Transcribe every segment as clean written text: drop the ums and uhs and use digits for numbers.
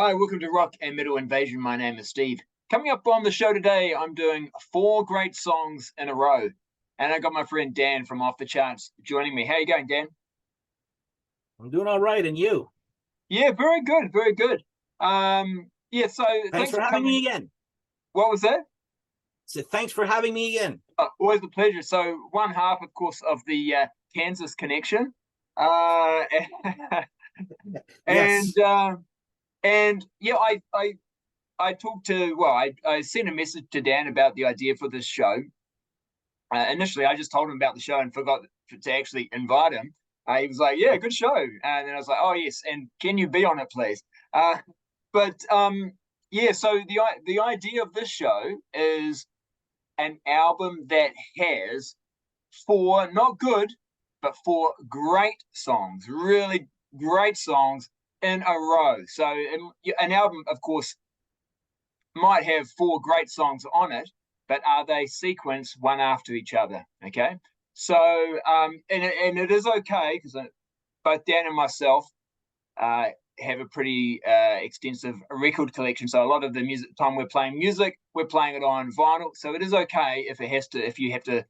Hi, welcome to Rock and Metal Invasion. My name is Steve. Coming up on the show today, I'm doing 4 great songs in a row. And I got my friend Dan from Off the Charts joining me. How you going, Dan? I'm doing all right, and you? Yeah, very good, very good. Yeah, so Thanks for having me again. What was that? So thanks for having me again. Always a pleasure. So one half, of course, of the Kansas connection. Uh, and Yes. and yeah, I talked to, well, I sent a message to Dan about the idea for this show. Initially, I just told him about the show and forgot to actually invite him. He was like, "Yeah, good show," and then I was like, "Oh yes, and can you be on it, please?" But yeah, so the idea of this show is an album that has 4 not good, but 4 great songs, really great songs in a row. So an album, of course, might have 4 great songs on it, but are they sequenced one after each other? Okay. So, and it is okay because both Dan and myself have a pretty extensive record collection. So a lot of the music time we're playing music, we're playing it on vinyl. So it is okay if you have to,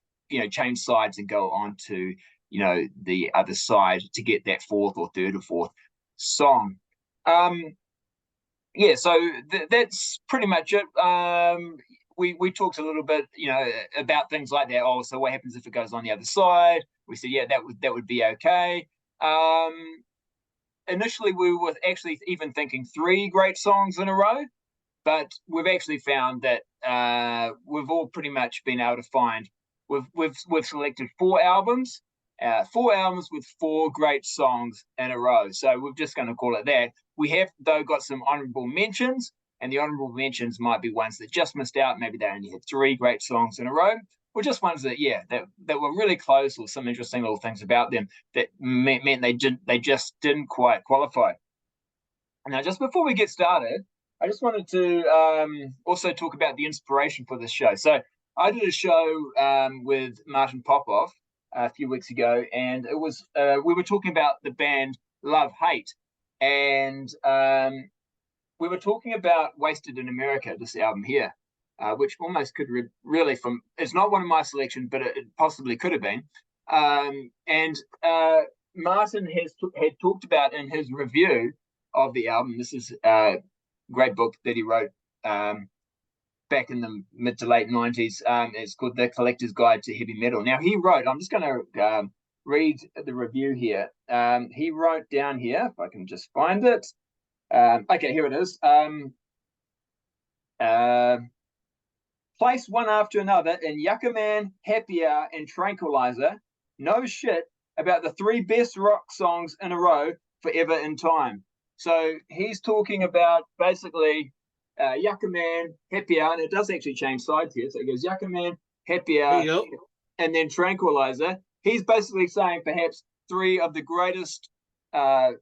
change sides and go on to, the other side to get that 4th or 3rd or 4th song. Yeah, so that's pretty much it. We talked a little bit, about things like that. Oh, so what happens if it goes on the other side? We said, yeah, that would be okay. Initially, we were actually even thinking 3 great songs in a row, but we've actually found that we've all pretty much been able to find. We've selected 4 albums. 4 albums with 4 great songs in a row. So we're just going to call it that. We have, though, got some honorable mentions, and the honorable mentions might be ones that just missed out. Maybe they only had 3 great songs in a row, or just ones that, that were really close, or some interesting little things about them that meant they just didn't quite qualify. Now, just before we get started, I just wanted to also talk about the inspiration for this show. So I did a show with Martin Popoff a few weeks ago, and it was we were talking about the band Love Hate, and we were talking about Wasted in America, this album here, which almost could really from it's not one of my selection, but it possibly could have been. And Martin had talked about in his review of the album. This is a great book that he wrote back in the mid to late 90s. It's called The Collector's Guide to Heavy Metal. Now, he wrote, I'm just going to read the review here. He wrote down here, if I can just find it. Okay, here it is. Place one after another in Yucca Man, Happy Hour, and Tranquilizer. No shit about the 3 best rock songs in a row forever in time. So he's talking about basically Yucca Man, Happy Hour, and it does actually change sides here. So it goes Yucca Man, Happy Hour, and then Tranquilizer. He's basically saying perhaps 3 of the greatest songs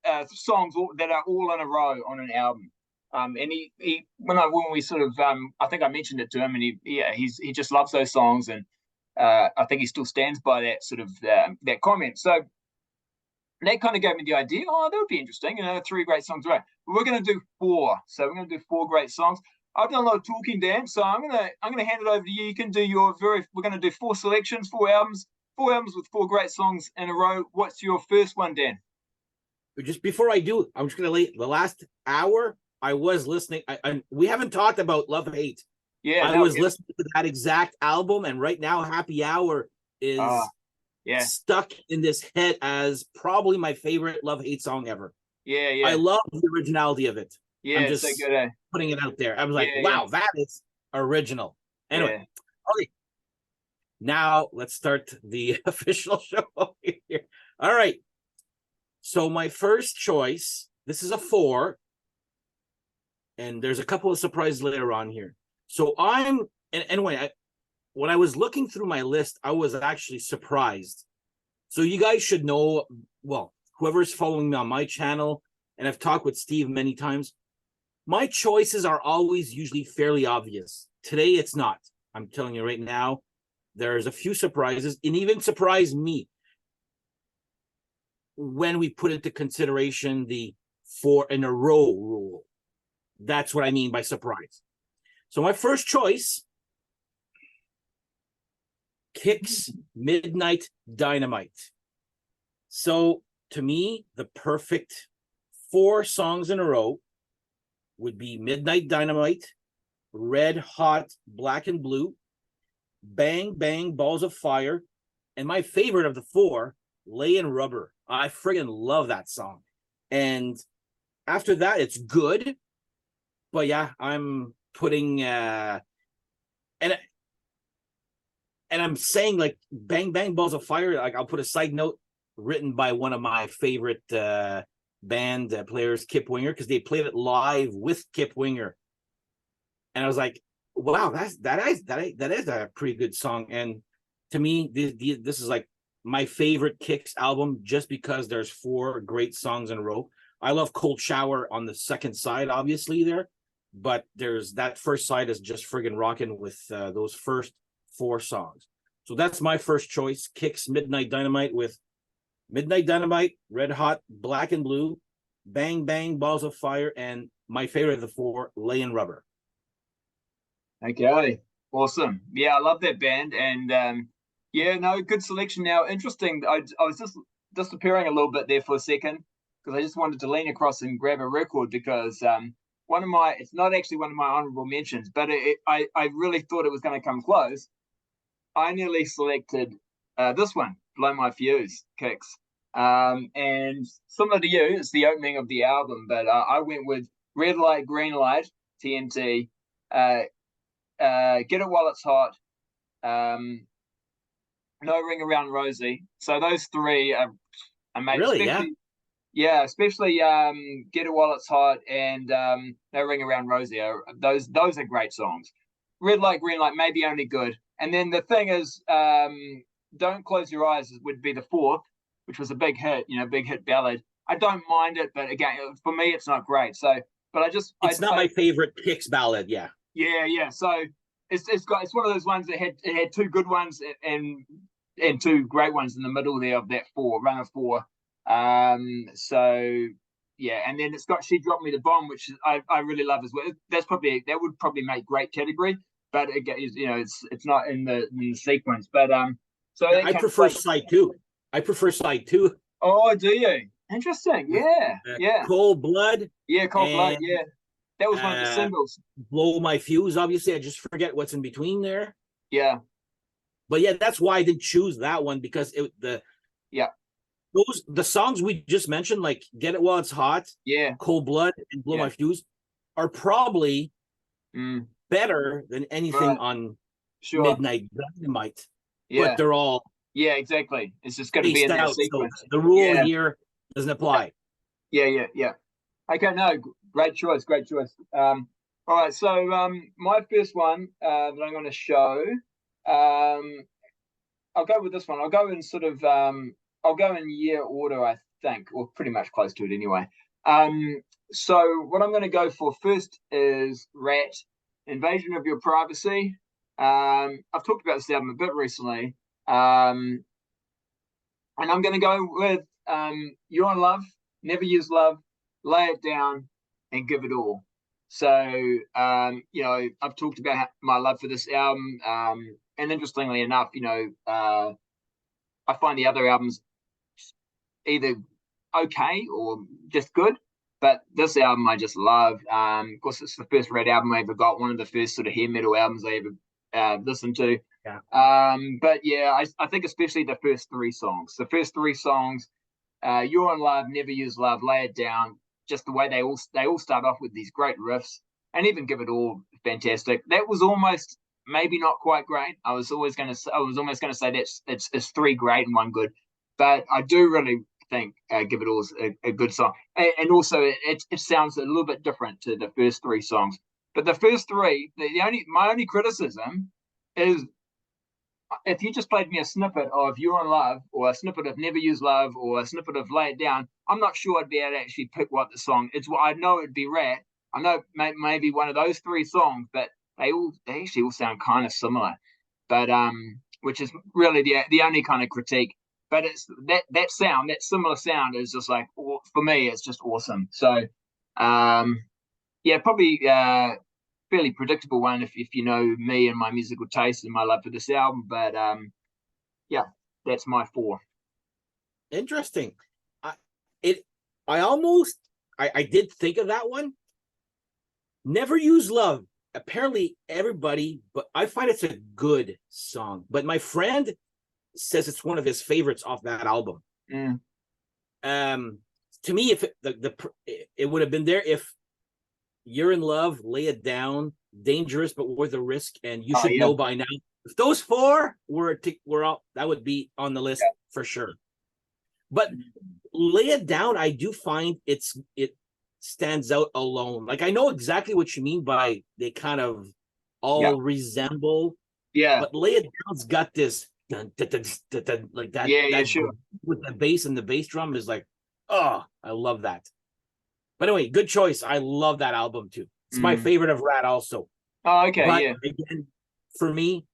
that are all in a row on an album. And he when we sort of I think I mentioned it to him, and he just loves those songs, and I think he still stands by that sort of that comment. So that kind of gave me the idea. Oh, that would be interesting. 3 great songs, right? We're going to do 4. So we're going to do 4 great songs. I've done a lot of talking, Dan. So I'm gonna hand it over to you. You can do your We're going to do 4 selections, 4 albums with 4 great songs in a row. What's your first one, Dan? Just before I do, I'm just going to lay the last hour. I was listening. We haven't talked about Love Hate. Yeah, I was listening to that exact album, and right now, Happy Hour is stuck in this head as probably my favorite Love Hate song ever. Yeah. I love the originality of it. Yeah, I'm just so good, putting it out there. I was like, wow, that is original. Anyway, okay. Now let's start the official show here. All right. So my first choice, this is a 4. And there's a couple of surprises later on here. So anyway, when I was looking through my list, I was actually surprised. So you guys should know, well, whoever's following me on my channel, and I've talked with Steve many times, my choices are always usually fairly obvious. Today, it's not. I'm telling you right now, there's a few surprises, and even surprised me when we put into consideration the 4 in a row rule. That's what I mean by surprise. So my first choice, Kix Midnight Dynamite. So to me, the perfect 4 songs in a row would be Midnight Dynamite, Red Hot Black and Blue, Bang Bang Balls of Fire, and my favorite of the 4, Layin' Rubber. I friggin' love that song. And after that, it's good. But yeah, I'm putting and I'm saying like Bang Bang Balls of Fire. Like I'll put a side note written by one of my favorite band players, Kip Winger, because they played it live with Kip Winger, and I was like, wow, that is a pretty good song. And to me, this is like my favorite Kix album just because there's 4 great songs in a row. I love Cold Shower on the second side, obviously there, but there's that first side is just friggin' rocking with those first 4 songs. So that's my first choice, Kix Midnight Dynamite, with Midnight Dynamite, Red Hot Black and Blue, Bang Bang Balls of Fire, and my favorite of the 4, Layin' Rubber. Okay, awesome. Yeah, I love that band, and yeah, no, good selection. Now, interesting. I was just disappearing a little bit there for a second because I just wanted to lean across and grab a record because it's not actually one of my honorable mentions, but I really thought it was going to come close. I nearly selected this one, Blow My Fuse, Kix. And similar to you, it's the opening of the album, but I went with Red Light, Green Light, TNT, Get It While It's Hot, No Ring Around Rosie. So those 3 are amazing. Really, yeah, especially Get It While It's Hot and No Ring Around Rosie. Those are great songs. Red Light, Green Light, maybe only good. And then the thing is, Don't Close Your Eyes would be the 4th, which was a big hit, big hit ballad. I don't mind it, but again, for me, it's not great. So, but it's not my favorite Kix ballad. Yeah. Yeah. So it's one of those ones that had 2 good ones and 2 great ones in the middle there of that run of 4. So yeah, and then it's got She Dropped Me the Bomb, which I really love as well. That would probably make great category, but again, it's not in the sequence. But so I prefer side 2. I prefer side 2. Oh, do you? Interesting. Yeah. Cold Blood. Yeah, Cold Blood. Yeah, that was one of the singles. Blow My Fuse. Obviously, I just forget what's in between there. Yeah. But yeah, that's why I didn't choose that one because the songs we just mentioned, like Get It While It's Hot, Cold Blood, and Blow My Fuse, are probably better than anything on Midnight Dynamite. Yeah. But they're all exactly. It's just going to be in that sequence. So the rule here doesn't apply. Yeah. Okay, no, great choice. All right, so my first one that I'm going to show, I'll go with this one. I'll go in I'll go in year order, I think, or pretty much close to it anyway. So what I'm going to go for first is Rat, Invasion of Your Privacy. I've talked about this album a bit recently. And I'm going to go with You're in Love, Never Use Love, Lay It Down, and Give It All. So, I've talked about my love for this album. And interestingly enough, I find the other albums either okay or just good. But this album I just love. Of course, it's the first Red album I ever got, one of the first sort of hair metal albums I ever listened to. Yeah. But yeah, I think especially the first 3 songs. The first 3 songs, You're in Love, Never Use Love, Lay It Down, just the way they all start off with these great riffs, and even Give It All, fantastic. That was almost maybe not quite great. I was almost going to say that it's 3 great and 1 good, but I do really think Give It All is a good song, and also it sounds a little bit different to the first 3 songs. But the first 3, my only criticism is if you just played me a snippet of You're in Love, or a snippet of Never Use Love, or a snippet of Lay It Down, I'm not sure I'd be able to actually pick what the song is. I know it'd be Rat. I know maybe one of those 3 songs, but they actually all sound kind of similar. But which is really the only kind of critique. but it's that sound, that similar sound is just like, for me, it's just awesome. So, yeah, probably fairly predictable one if you know me and my musical taste and my love for this album. But yeah, that's my 4. Interesting. I did think of that one. Never Use Love. Apparently everybody, but I find it's a good song. But my friend says it's one of his favorites off that album. To me, if it would have been there if You're in Love, Lay It Down, Dangerous but Worth a Risk, and You Should Know by Now. If those 4 were all, that would be on the list for sure. But Lay It Down, I do find it stands out alone. Like, I know exactly what you mean by they kind of all resemble. Yeah. But Lay It Down's got this dun, dun, dun, dun, dun, like that. Yeah, sure. With the bass, and the bass drum is like, oh, I love that. But anyway, good choice. I love that album too. It's my favorite of Rat also. Oh, okay. But yeah. Again, for me,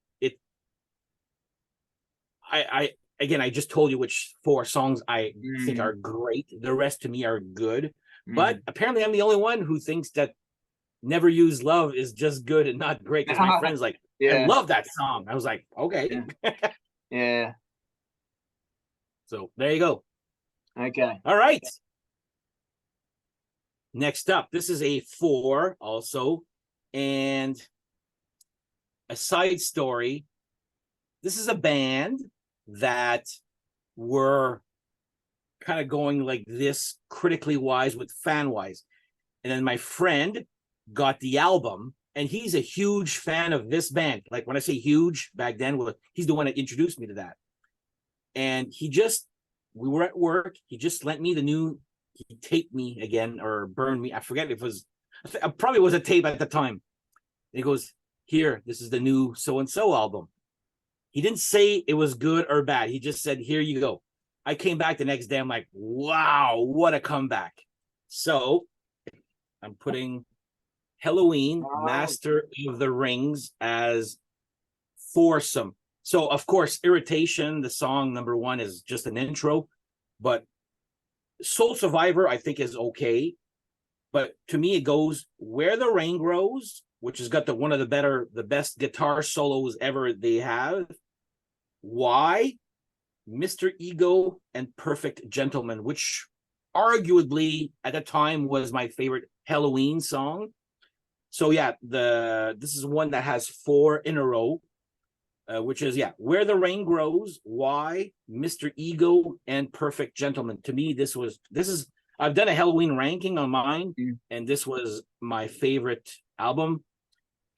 I just told you which 4 songs I think are great. The rest to me are good. But apparently I'm the only one who thinks that Never Use Love is just good and not great. Because my friend's like, I love that song. I was like, okay. Yeah. So there you go. Okay. All right. Next up, this is a 4 also. And a side story. This is a band that were kind of going like this critically wise with fan wise. And then my friend got the album, and he's a huge fan of this band. Like, when I say huge back then, he's the one that introduced me to that. And we were at work. He just lent me he taped me again, or burned me. I forget if it was, probably was a tape at the time. And he goes, here, this is the new so-and-so album. He didn't say it was good or bad. He just said, here you go. I came back the next day. I'm like, wow, what a comeback. So I'm putting Helloween, Master of the Rings as foursome. So, of course, Irritation, the song number 1, is just an intro. But Soul Survivor, I think, is okay. But to me, it goes Where the Rain Grows, which has got one of the best guitar solos ever they have. Why? Mr. Ego and Perfect Gentleman, which arguably at the time was my favorite Helloween song. So yeah, this is one that has 4 in a row, which is Where the Rain Grows, Why, Mr. Ego, and Perfect Gentleman. To me, this is I've done a Helloween ranking on mine, and this was my favorite album.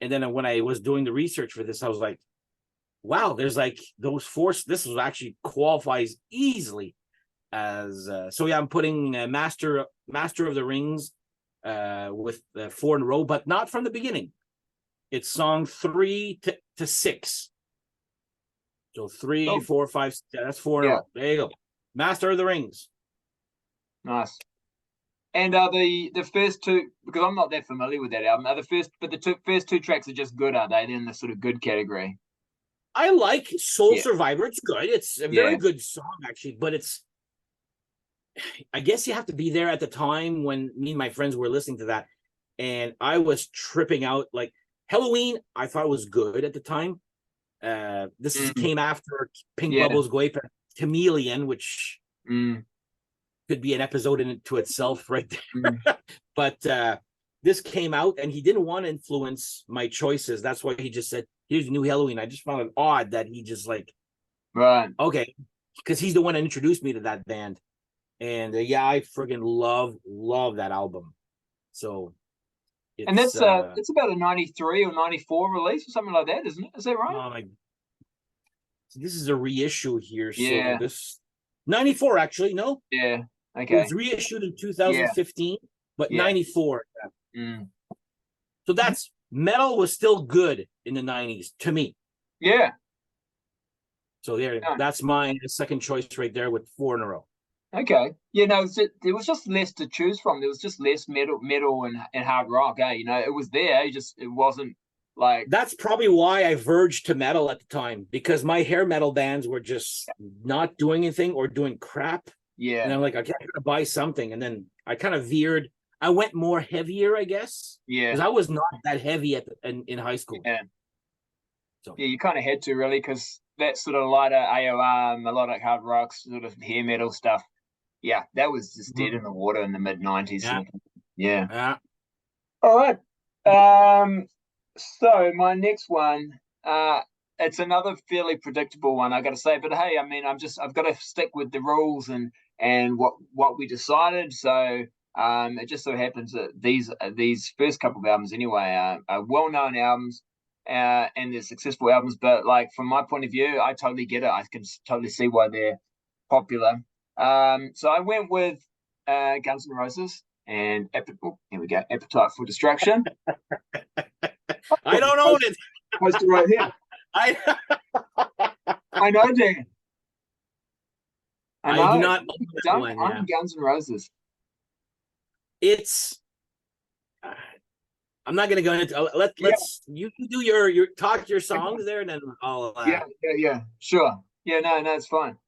And then when I was doing the research for this, I was like, wow, there's like those 4. This was actually qualifies easily as I'm putting Master of the Rings with 4 in a row, but not from the beginning. It's song 3 to 6. So 3, 4, 5, 6, that's 4 in a row. There you go. Master of the Rings. Nice. And are the first 2, because I'm not that familiar with that album, the first 2 tracks are just good, are they? They're in the sort of good category. I like Soul Survivor. It's good. It's a very good song, actually, but I guess you have to be there at the time when me and my friends were listening to that, and I was tripping out. Like, Helloween, I thought was good at the time. This came after Pink Bubbles Go Ape, Chameleon, which could be an episode into itself right there. But this came out, and he didn't want to influence my choices. That's why he just said, here's new Helloween. I just found it odd that he just like, right, okay, because he's the one that introduced me to that band. And I friggin' love that album. So, and that's it's about a 93 or 94 release or something like that, isn't it? Is that right? So this is a reissue here. So this 94, actually, no? Yeah. Okay. It was reissued in 2015, but 94. So that's metal was still good in the 90s to me. Yeah. So that's my second choice right there with 4 in a row. Okay. There was just less to choose from. There was just less metal and hard rock. It was there. It wasn't Like that's probably why I verged to metal at the time, because my hair metal bands were just not doing anything or doing crap. yeah, And I'm like, I gotta buy something. And then I kind of veered. I went more heavier, I guess, yeah, because I was not that heavy in high school. yeah. So Yeah, you kind of had to really, because that sort of lighter AOR, melodic hard rock, sort of hair metal stuff. Yeah, that was just dead in the water in the mid 90s. yeah, Yeah. yeah. All right. So my next one, it's another fairly predictable one, I got to say. But hey, I mean, I've got to stick with the rules and what we decided. So it just so happens that these first couple of albums, anyway, are well-known albums, and they're successful albums. But like from my point of view, I totally get it. I can totally see why they're popular. So I went with Guns N' Roses and here we go, Appetite for Destruction. I don't own it. Poster right here. I I know, Dan. I know. I do not own that one. Yeah. I'm Guns N' Roses. It's. I'm not gonna go into. Let's you do your talk your songs there, and then I'll. Yeah. Sure. Yeah, no, it's fine.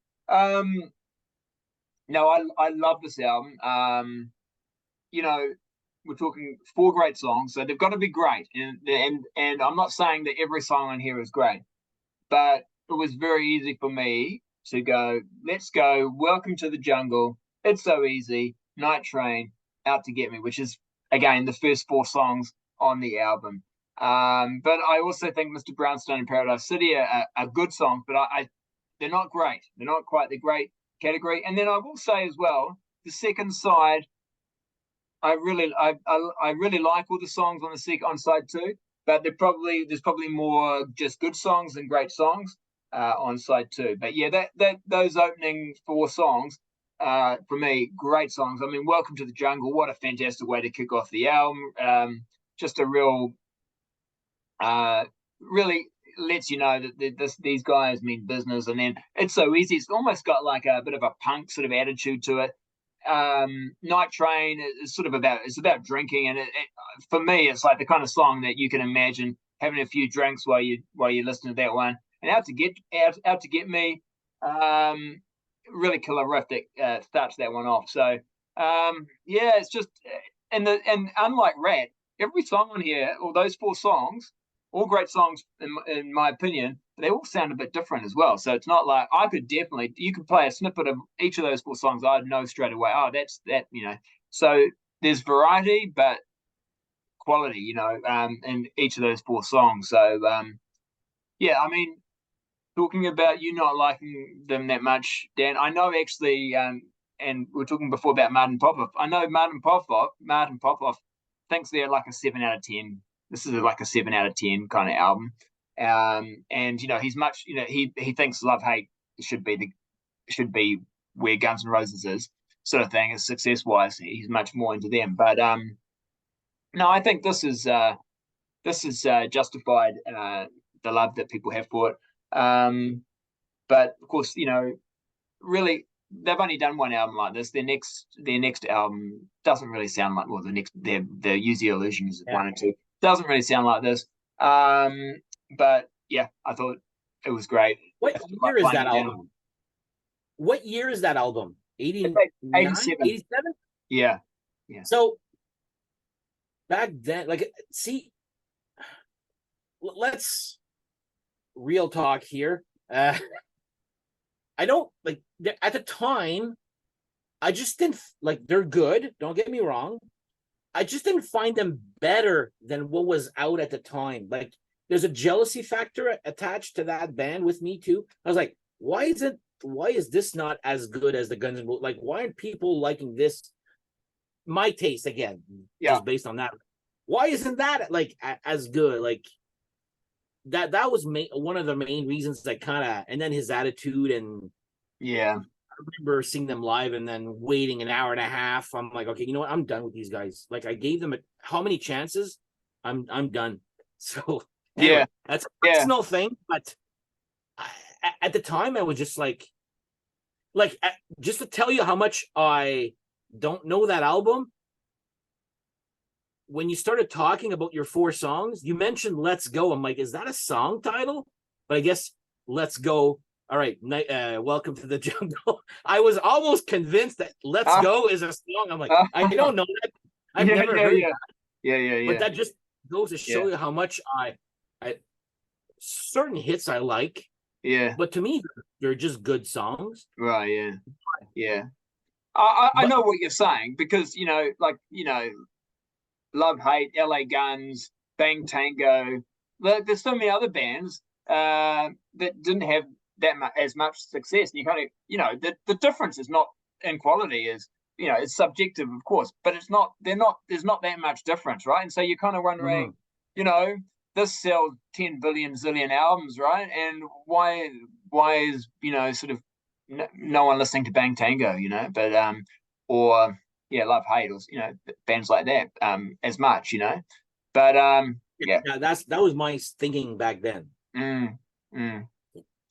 No, I love this album. You know, we're talking 4 great songs, so they've got to be great. And I'm not saying that every song on here is great, but it was very easy for me to go, let's go, Welcome to the Jungle, It's So Easy, Night Train, Out to Get Me, which is again the first 4 songs on the album. But I also think Mr. Brownstone and Paradise City are good songs, but they're not great. They're not quite the great category. And then I will say as well, the second side, I really like all the songs on side 2, but there's probably more just good songs than great songs on side 2. But yeah, that those opening 4 songs, for me, great songs. I mean, Welcome to the Jungle, what a fantastic way to kick off the album. Just a real, really lets you know that these guys mean business. And then It's So Easy. It's almost got like a bit of a punk sort of attitude to it. Night Train is sort of about drinking, and for me it's like the kind of song that you can imagine having a few drinks while you listen to that one. And Out to Get Me, really killer riff that starts that one off. So yeah, it's just and unlike Rat, every song on here, or those 4 songs, all great songs in my opinion, they all sound a bit different as well. So it's not like you could play a snippet of each of those 4 songs, I'd know straight away, oh, that's that, So there's variety, but quality, in each of those 4 songs. So yeah, I mean, talking about you not liking them that much, Dan, I know actually, and we were talking before about Martin Popoff. I know Martin Popoff thinks they're like a 7 out of 10. This is like a 7 out of 10 kind of album. And he's much, he thinks Love Hate should be where Guns N' Roses is, sort of thing, as success wise. He's much more into them. But no, I think this is justified, the love that people have for it. But of course, really they've only done one album like this. Their next album doesn't really sound like, well, their Use the Illusion is 1 and 2. Doesn't really sound like this. But yeah, I thought it was great. What year is that album? What year is that album? 87? 87? Yeah. So back then, like, see, let's real talk here. I don't like at the time. I just didn't like. They're good. Don't get me wrong. I just didn't find them better than what was out at the time. Like, there's a jealousy factor attached to that band with me too. I was like, why is this not as good as the Guns N' Roses? Like, why aren't people liking this? My taste, again, just based on that. Why isn't that like as good? Like that was one of the main reasons that and then his attitude, and I remember seeing them live and then waiting an hour and a half. I'm like, okay, you know what? I'm done with these guys. Like, I gave them how many chances? I'm done. So anyway, that's a personal thing. But at the time, I was just like, just to tell you how much I don't know that album. when you started talking about your 4 songs, you mentioned "Let's Go." I'm like, is that a song title? But I guess "Let's Go." All right, welcome to the jungle. I was almost convinced that "Let's Go" is a song. I'm like, I don't know that. I've never heard that. Yeah. But that just goes to show you how much I certain hits I like. Yeah. But to me, they're just good songs. Right. Yeah. I know what you're saying, because Love Hate, LA Guns, Bang Tango. There's so many other bands that didn't have as much success. And you kind of, the difference is not in quality, is, it's subjective, of course, but it's not. There's not that much difference, right? And so you're kind of wondering, this sells 10 billion zillion albums, right? And why is sort of no one listening to Bang Tango, but or Love Hate, or bands like that as much, but yeah, that was my thinking back then.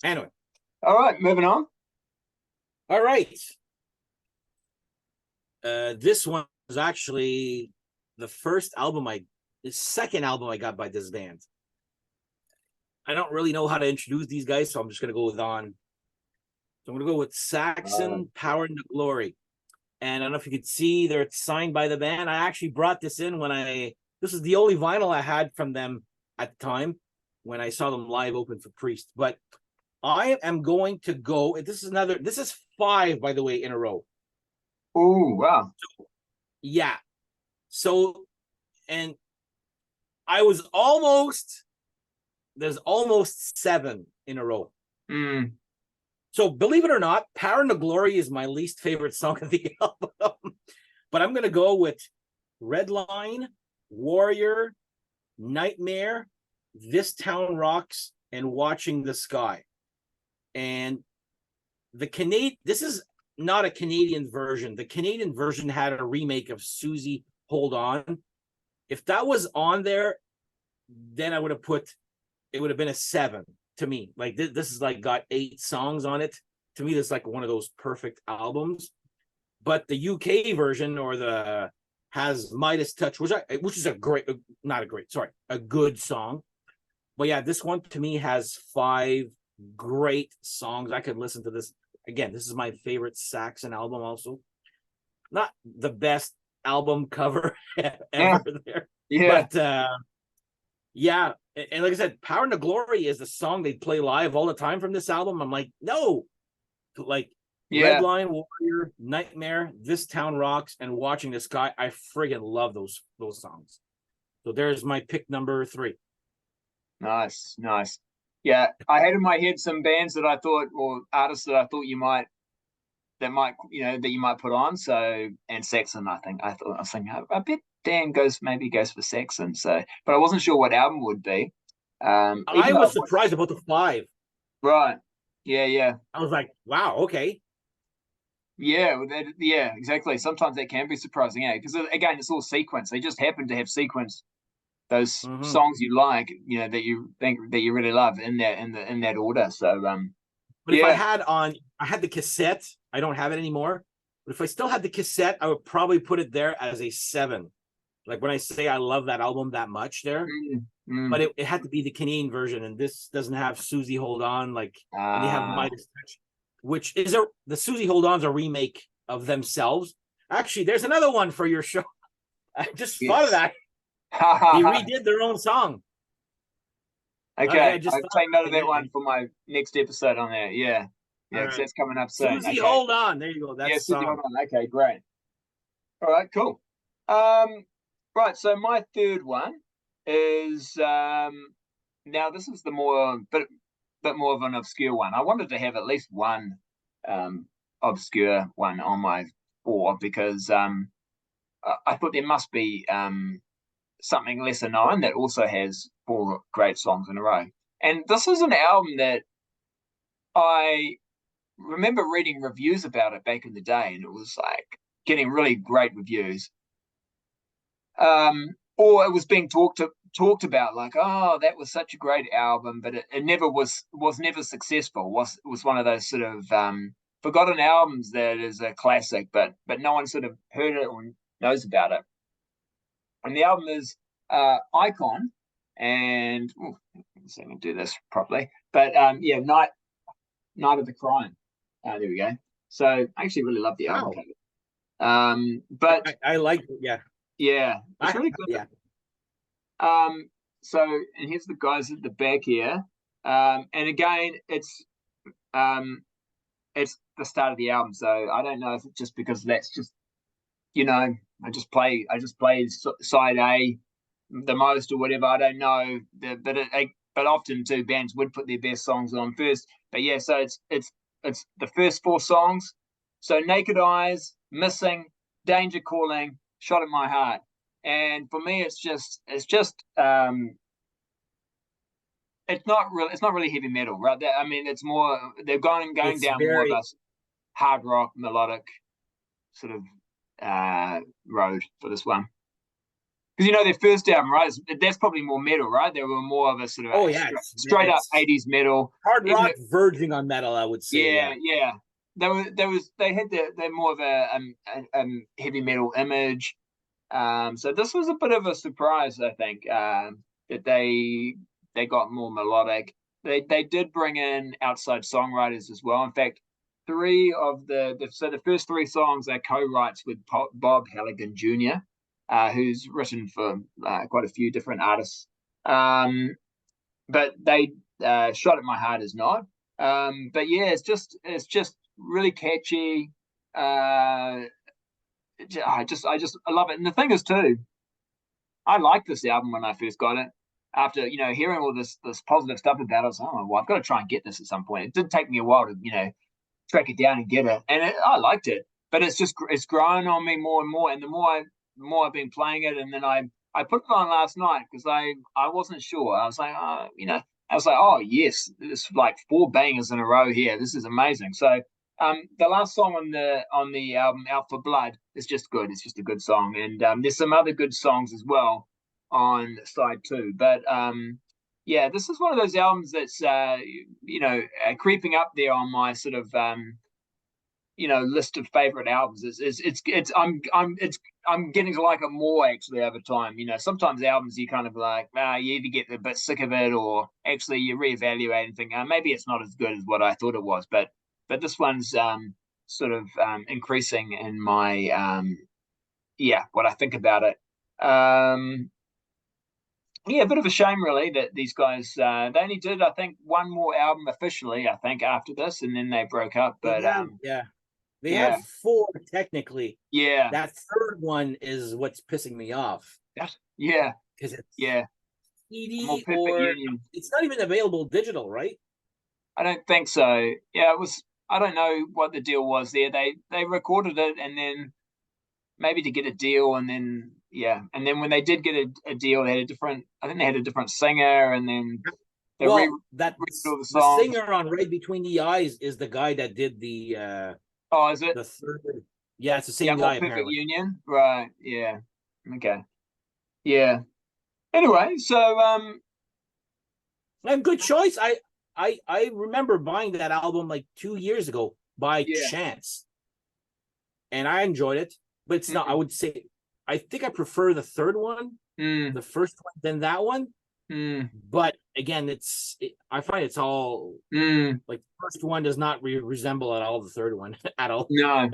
Anyway, all right, moving on. All right, this one was actually the second album I got by this band. I don't really know how to introduce these guys, so I'm just gonna go with on. So I'm gonna go with Saxon, Power and the Glory. And I don't know if you could see, they're signed by the band. I actually brought this in this is the only vinyl I had from them at the time when I saw them live open for Priest. But I am going to go, this is 5, by the way, in a row. Oh, wow. Yeah. So, and there's almost 7 in a row. So believe it or not, Power and the Glory is my least favorite song of the album. But I'm going to go with Redline, Warrior, Nightmare, This Town Rocks, and Watching the Sky. And this is not a Canadian version. The Canadian version had a remake of Susie Hold On. If that was on there, then it would have been a 7. To me, like this is like got 8 songs on it. To me, this is like one of those perfect albums. But the UK version, has Midas Touch, which is a good song. But yeah, this one to me has 5 great songs. I could listen to this again. This is my favorite Saxon album. Also, not the best album cover ever there. Yeah, but yeah. And like I said, Power and the Glory is the song they play live all the time from this album. I'm like, no. Like, Redline, Warrior, Nightmare, This Town Rocks, and Watching the Sky. I friggin' love those songs. So there's my pick number 3. Nice. Yeah, I had in my head some bands that I thought, or artists that I thought you might put on. So, and Saxon, I was thinking, I bet Dan goes for Saxon. So, but I wasn't sure what album would be. I was surprised about the 5. Right. Yeah. I was like, wow, okay. Yeah, exactly. Sometimes that can be surprising, because again, it's all sequence. They just happen to have sequenced those songs you like, that you think that you really love in that order. So, but if I had the cassette, I don't have it anymore. But if I still had the cassette, I would probably put it there as a 7. Like when I say I love that album that much there, but it had to be the Canadian version, and this doesn't have Susie Hold On, and they have Midas Touch, which is the Susie Hold On's a remake of themselves. Actually, there's another one for your show. I just thought of that. They redid their own song. Okay, I'll take note of that one for my next episode on there. Yeah, because that's coming up soon. Susie Hold On. There you go. That's Susie Hold On. Okay, great. All right, cool. Right, so my third one is now this is the bit more of an obscure one. I wanted to have at least one obscure one on my 4, because I thought there must be something lesser known that also has 4 great songs in a row. And this is an album that I remember reading reviews about it back in the day, and it was like getting really great reviews. Or it was being talked about, like, oh, that was such a great album, but it never was never successful. It was one of those sort of forgotten albums that is a classic, but no one sort of heard it or knows about it. and the album is Icon, and let's see if I can do this properly. But yeah, Night of the Crime. There we go. So I actually really love the album cover. But I like it, yeah. Yeah, it's really good. Yeah. So, and here's the guys at the back here. And again, it's the start of the album, so I don't know if it's just because that's just, I just play side A the most or whatever. I don't know, but often too bands would put their best songs on first. But yeah, so it's the first 4 songs. So Naked Eyes, Missing, Danger Calling, Shot at My Heart, and for me, it's not really heavy metal, right? I mean, it's more they're going down more of a hard rock melodic sort of road for this one. Because their first album, right? That's probably more metal, right? They were more of a sort of straight up 80s metal, hard rock, verging on metal, I would say. Yeah. They had they're more of a heavy metal image. So this was a bit of a surprise, I think, that they got more melodic. They did bring in outside songwriters as well. In fact, 3 of the first 3 songs are co-writes with Bob Halligan Jr., who's written for quite a few different artists. But they Shot at My Heart is not. But yeah, it's just really catchy. I love it. And the thing is too, I liked this album when I first got it. After hearing all this positive stuff about it, I was like, oh, well, I've got to try and get this at some point. It did take me a while to track it down and get it, and I liked it. But it's growing on me more and more, and the more I've been playing it, and then I put it on last night because I wasn't sure. I was like, oh yes, it's like 4 bangers in a row here. This is amazing. So the last song on the album, Out for Blood, is just good. It's just a good song, and there's some other good songs as well on side 2. But yeah, this is one of those albums that's creeping up there on my sort of list of favorite albums. I'm getting to like it more actually over time. Sometimes albums you kind of like, you either get a bit sick of it or actually you reevaluate and think, maybe it's not as good as what I thought it was. But this one's sort of increasing in my what I think about it. Yeah, a bit of a shame really that these guys they only did, I think, 1 more album officially, I think, after this, and then they broke up. But they have 4 technically. Yeah, that 3rd one is what's pissing me off. Yeah, because it's CD or it's not even available digital, right? I don't think so. Yeah, it was. I don't know what the deal was there. They recorded it and then maybe to get a deal, and then and then when they did get a deal, they had a different. I think they had a different singer, and then the singer on Right Between the Eyes is the guy that did the. Oh, is it the 3rd? Yeah, it's the same guy. Perfect apparently. Union, right? Yeah. Okay. Yeah. Anyway, so a good choice. I remember buying that album like 2 years ago by chance, and I enjoyed it. But it's not. I would say I think I prefer the 3rd one, the first one, than that one. But again, I find it's all like the first one does not resemble at all the 3rd one at all. No.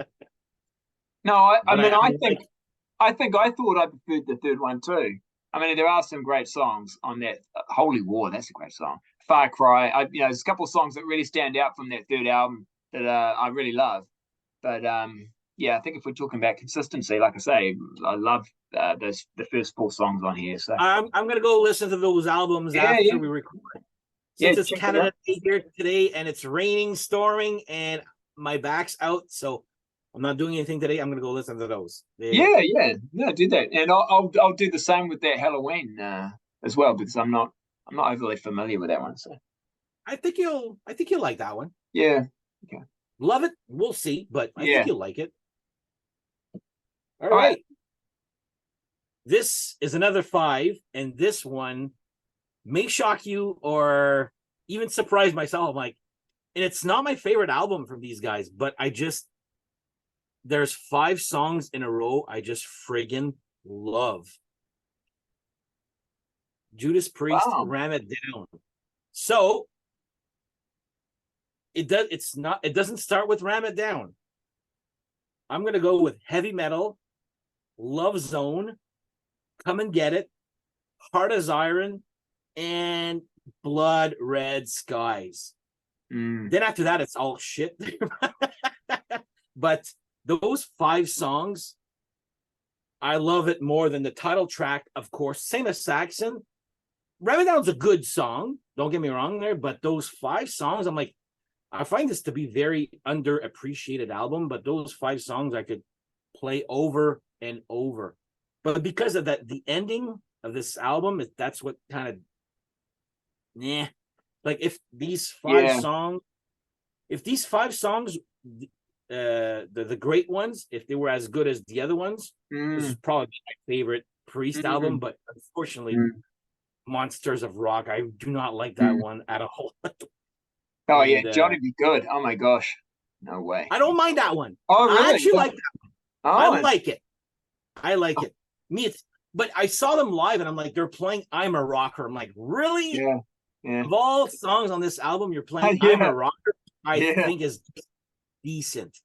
I think I thought I preferred the 3rd one too. I mean, there are some great songs on that. Holy War, that's a great song. Far Cry. There's a couple of songs that really stand out from that 3rd album that I really love. But I think if we're talking about consistency, like I say, I love the first 4 songs on here. So I'm gonna go listen to those albums after we record. Since it's Canada Day here today, and it's raining, storming, and my back's out, so I'm not doing anything today. I'm gonna go listen to those. Do that, and I'll do the same with that Halloween as well, because I'm not overly familiar with that one. So I think you'll like that one. Yeah. Okay. Love it. We'll see, but I think you'll like it. All right. This is another 5, and this one may shock you or even surprise myself. I'm like, and it's not my favorite album from these guys, but there's 5 songs in a row I just friggin' love. Judas Priest, Wow. Ram It Down. So it doesn't start with Ram It Down. I'm gonna go with Heavy Metal, Love Zone, Come and Get It, Hard as Iron, and Blood Red Skies. Then after that, it's all shit. But those 5 songs, I love it more than the title track, of course. Same as Saxon. Ram It Down's a good song. Don't get me wrong there, but those 5 songs, I'm like, I find this to be very underappreciated album, but those 5 songs I could play over and over. But because of that, the ending of this album, that's what kind of, like if these 5 songs, the great ones, if they were as good as the other ones, this is probably my favorite Priest album. But unfortunately, Monsters of Rock, I do not like that one at all. Oh, and, Johnny Be Good. Oh my gosh, no way. I don't mind that one. Oh, really? I actually like that one. Oh, I like it. But I saw them live, and I'm like, they're playing "I'm a Rocker." I'm like, really? Yeah. Of all songs on this album, you're playing "I'm a Rocker." I think is decent.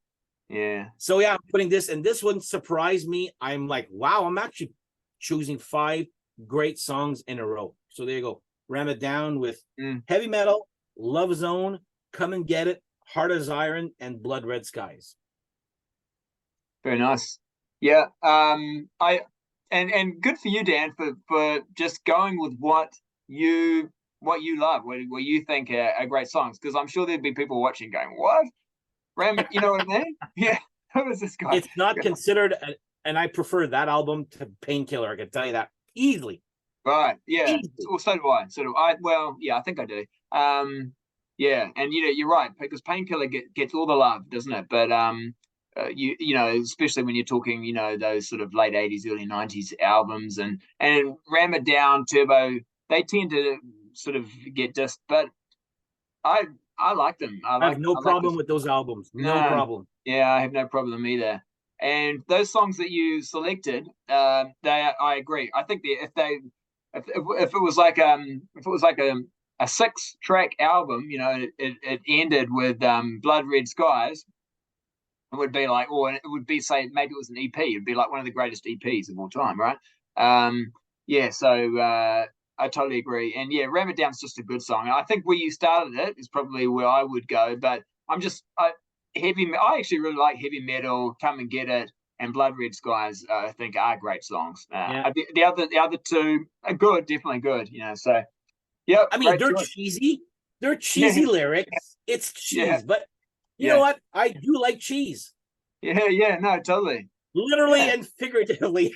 Yeah. So I'm putting this, and this one surprised me. I'm like, wow, I'm actually choosing 5 great songs in a row. So there you go. Ram It Down with Heavy Metal, Love Zone, Come and Get It, Hard as Iron, and Blood Red Skies. Very nice. Yeah. And good for you, Dan, for just going with what you love, what you think are great songs. Because I'm sure there'd be people watching going, "What? Ram It?" You know what I mean? Yeah. Who is this guy? It's not considered, and I prefer that album to Painkiller. I can tell you that easily. Right. Yeah. Well, so do I. Well, yeah, I think I do. Yeah, and you're right, because Painkiller gets all the love, doesn't it? But you know, especially when you're talking, those sort of late 80s, early 90s albums, and Ram It Down, Turbo, they tend to sort of get dissed, but I like them. I have no problem with those albums. No problem. Yeah, I have no problem either. And those songs that you selected, I agree. I think if it was like a 6-track album, it ended with Blood Red Skies, it would be like, or it would be, say, maybe it was an EP, it'd be like one of the greatest EPs of all time, right? So I totally agree. And yeah, Ram It Down's just a good song. I think where you started it is probably where I would go, but I actually really like Heavy Metal, Come and Get It, and Blood Red Skies. I think are great songs. The other 2 are good, definitely good. So yeah. I mean, they're cheesy. They're cheesy lyrics. It's cheese, but you know what? I do like cheese. Yeah. No, totally. Literally and figuratively.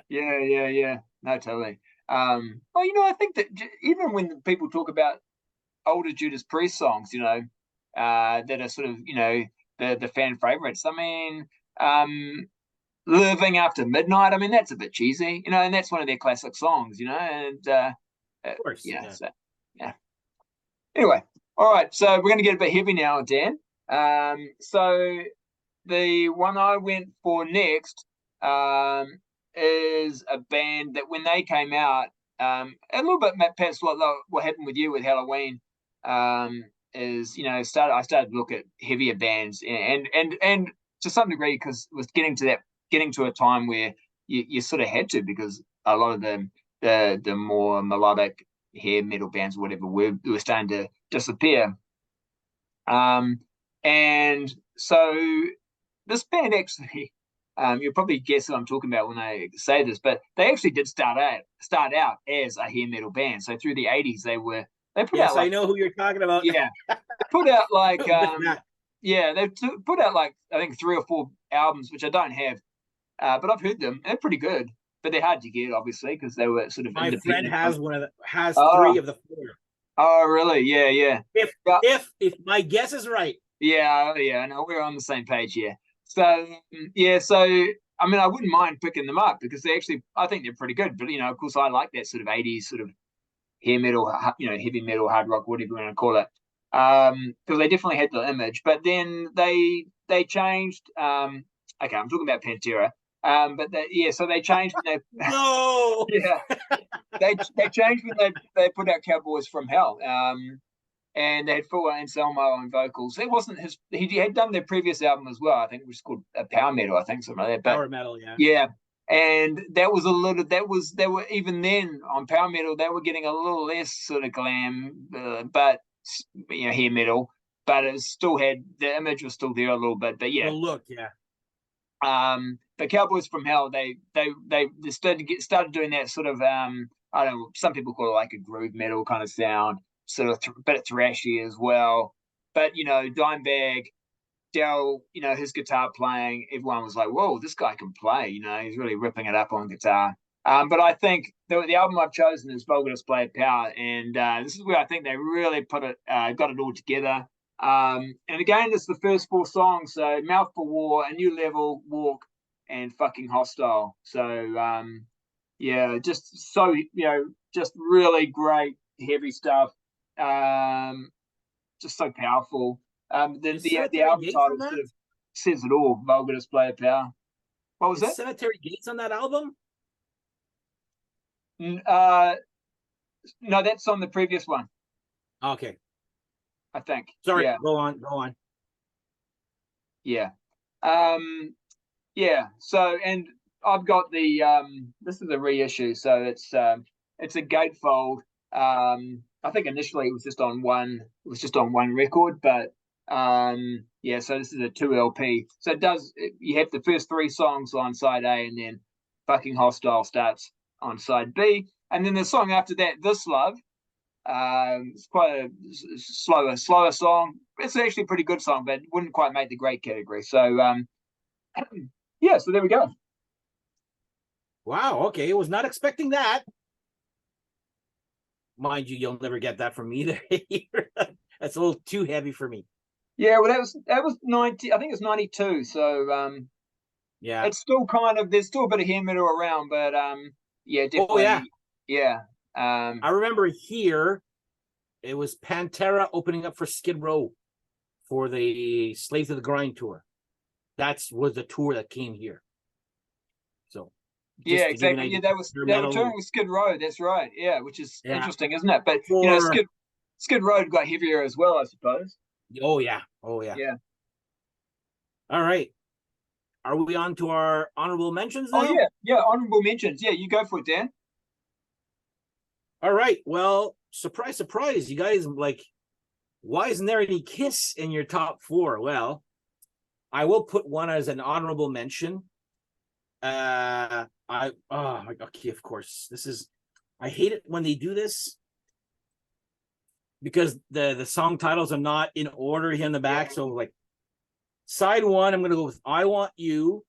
Yeah. No, totally. Well, I think that even when people talk about older Judas Priest songs, that are sort of, the fan favorites. I mean, Living After Midnight. I mean, that's a bit cheesy, and that's one of their classic songs, and of course, yeah. So, yeah. Anyway, all right. So we're going to get a bit heavy now, Dan. So the one I went for next, is a band that when they came out, a little bit perhaps what happened with you with Halloween, is I started to look at heavier bands, and to some degree, because it was getting to a time where you sort of had to, because a lot of the more melodic hair metal bands or whatever were starting to disappear. And so this band actually, you'll probably guess what I'm talking about when I say this, but they actually did start out as a hair metal band. So through the 80s, they put out. I know who you're talking about. Yeah, put out like they put out like I think 3 or 4 albums, which I don't have, but I've heard them. They're pretty good, but they're hard to get, obviously, because they were sort of. My friend has 3 of the 4. Oh, really? Yeah. If my guess is right. Yeah. No, we're on the same page here. So yeah, I mean, I wouldn't mind picking them up because I think they're pretty good. But of course, I like that sort of 80s sort of hair metal, heavy metal, hard rock, whatever you want to call it, because they definitely had the image. But then they changed. Okay, I'm talking about Pantera. So they changed when they No. yeah they changed when they put out Cowboys from Hell. And they had Phil Anselmo on vocals. It wasn't his. He had done their previous album as well. I think it was called Power Metal. I think something like that. But Power Metal, yeah. yeah, and that was a little. They were even then on Power Metal. They were getting a little less sort of glam, but hair metal. But it still had the image was still there a little bit. But yeah, the look, yeah. But Cowboys from Hell, they started doing that sort of I don't know. Some people call it like a groove metal kind of sound, sort of bit of thrashy as well. But Dimebag, Dell, his guitar playing, everyone was like, "Whoa, this guy can play!" He's really ripping it up on guitar. But I think the album I've chosen is Vulgar Display of Power, and this is where I think they really got it all together. And again, it's the first 4 songs, so Mouth for War, A New Level, Walk, and Fucking Hostile. So just so just really great heavy stuff. Just so powerful. The album title sort of says it all. Vulgar Display of Power. What was that? Cemetery Gates on that album? No, that's on the previous one. Okay. I think. Sorry, yeah. Go on. Yeah. Yeah. So, and I've got the this is a reissue, so it's a gatefold. I think initially it was just on one record, but so this is a 2 LP. So you have the first 3 songs on side A, and then Fucking Hostile starts on side B, and then the song after that, This Love. It's quite a slower song. It's actually a pretty good song, but wouldn't quite make the great category. So so there we go. Wow, okay. I was not expecting that. Mind you, you'll never get that from me either. That's a little too heavy for me. Yeah, well, that was 90. I think it was 92. So yeah, it's still kind of, there's still a bit of hair metal around, but definitely. Oh yeah. I remember here it was Pantera opening up for Skid Row for the Slave to the Grind tour. That was the tour that came here. So yeah, exactly. Yeah, they were touring with Skid Row. That's right. Yeah, which is interesting, isn't it? But Skid Row got heavier as well, I suppose. Oh yeah. Yeah. All right. Are we on to our honorable mentions now? Oh yeah, honorable mentions. Yeah, you go for it, Dan. All right. Well, surprise, surprise. You guys why isn't there any Kiss in your top 4? Well, I will put one as an honorable mention. Okay, of course. I hate it when they do this because the song titles are not in order here in the back. So side 1, I'm gonna go with I Want You,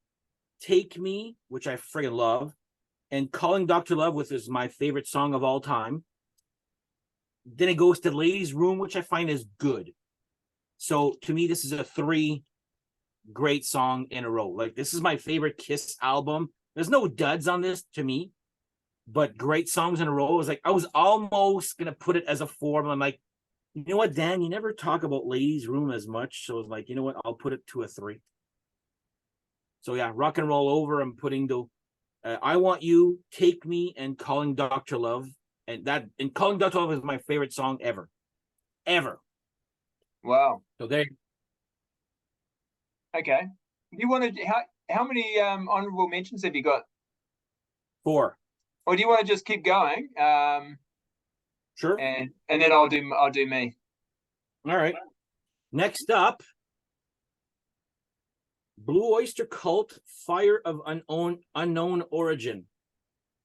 Take Me, which I friggin' love, and Calling Dr. Love, which is my favorite song of all time. Then it goes to Ladies' Room, which I find is good. So to me, this is a 3 great song in a row. This is my favorite Kiss album. There's no duds on this to me, but great songs in a row. I was almost gonna put it as a 4, but I'm like, you know what, Dan, you never talk about Ladies' Room as much, so it's you know what, I'll put it to a 3. So yeah, Rock and Roll Over, I'm putting the I Want You, Take Me, and Calling Dr. Love. And Calling Dr. Love is my favorite song ever. Wow. So there. Okay. You want to how many honorable mentions have you got? 4. Or do you want to just keep going? Sure. And then I'll do me. All right. Next up, Blue Oyster Cult, Fire of Unknown Origin.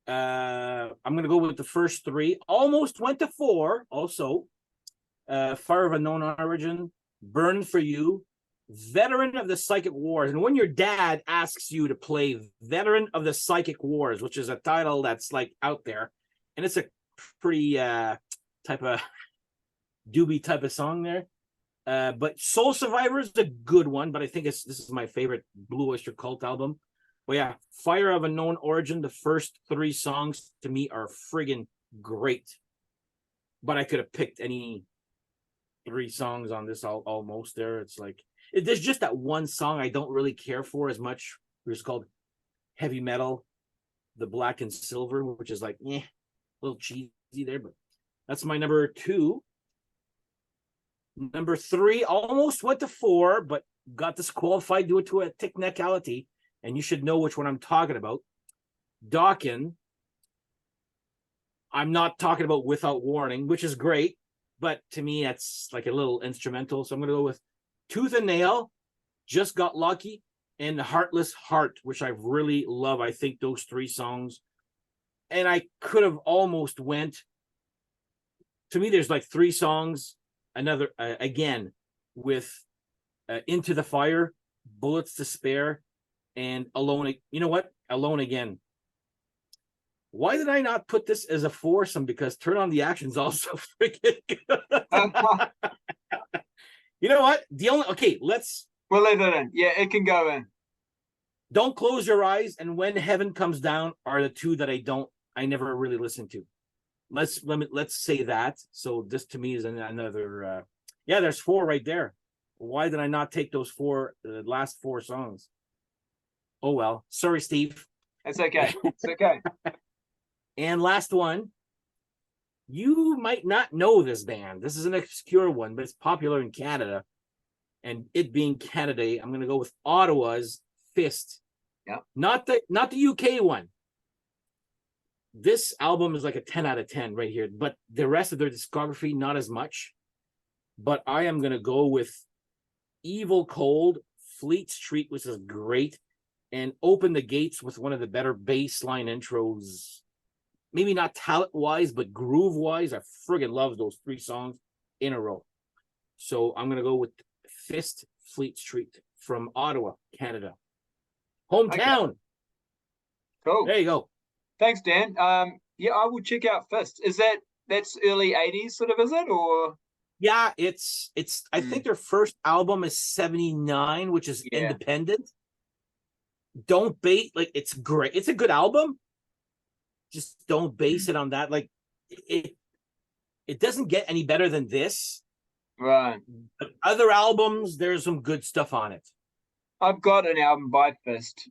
I'm going to go with the first 3. Almost went to 4 also. Fire of Unknown Origin, Burn for You, Veteran of the Psychic Wars. And when your dad asks you to play Veteran of the Psychic Wars, which is a title that's out there, and it's a pretty type of doobie type of song there. But Soul Survivor is a good one, but I think this is my favorite Blue Oyster Cult album. But yeah, Fire of Unknown Origin, the first 3 songs to me are friggin' great. But I could have picked any 3 songs on this almost there. It's there's just that one song I don't really care for as much. It's called heavy metal, the Black and Silver, which is like, a little cheesy there, but that's my number 2. Number 3 almost went to 4, but got disqualified due to a technicality, and you should know which one I'm talking about. Dokken. I'm not talking about Without Warning, which is great, but to me, that's like a little instrumental. So I'm going to go with Tooth and Nail, Just Got Lucky, and Heartless Heart, which I really love. I think those 3 songs. And I could have almost went. To me, there's like 3 songs. Another, again, with Into the Fire, Bullets to Spare, and Alone. You know what? Alone Again. Why did I not put this as a foursome? Because Turn on the Action's also freaking good. You know what? We'll leave it in. Yeah, it can go in. Don't Close Your Eyes and When Heaven Comes Down are the 2 that I never really listened to. Let's say that. So this to me is another. There's 4 right there. Why did I not take those 4 last 4 songs? Oh well, sorry, Steve. It's okay. It's okay. And last one, you might not know this band. This is an obscure one, but it's popular in Canada. And it being Canada, I'm going to go with Ottawa's Fist. Yeah. Not the UK one. This album is like a 10 out of 10 right here, but the rest of their discography, not as much. But I am going to go with Evil Cold, Fleet Street, which is great, and Open the Gates with one of the better bass line intros. Maybe not talent-wise, but groove-wise. I friggin' love those 3 songs in a row. So I'm going to go with Fist, Fleet Street from Ottawa, Canada. Hometown. Okay. Cool. There you go. Thanks, Dan. I will check out Fist. That's early 80s sort of, is it? Or yeah, it's I think their first album is 79, which is independent. Don't bait, like, it's great. It's a good album. Just don't base it on that. Like, it doesn't get any better than this. Right. But other albums, there's some good stuff on it. I've got an album by Fist,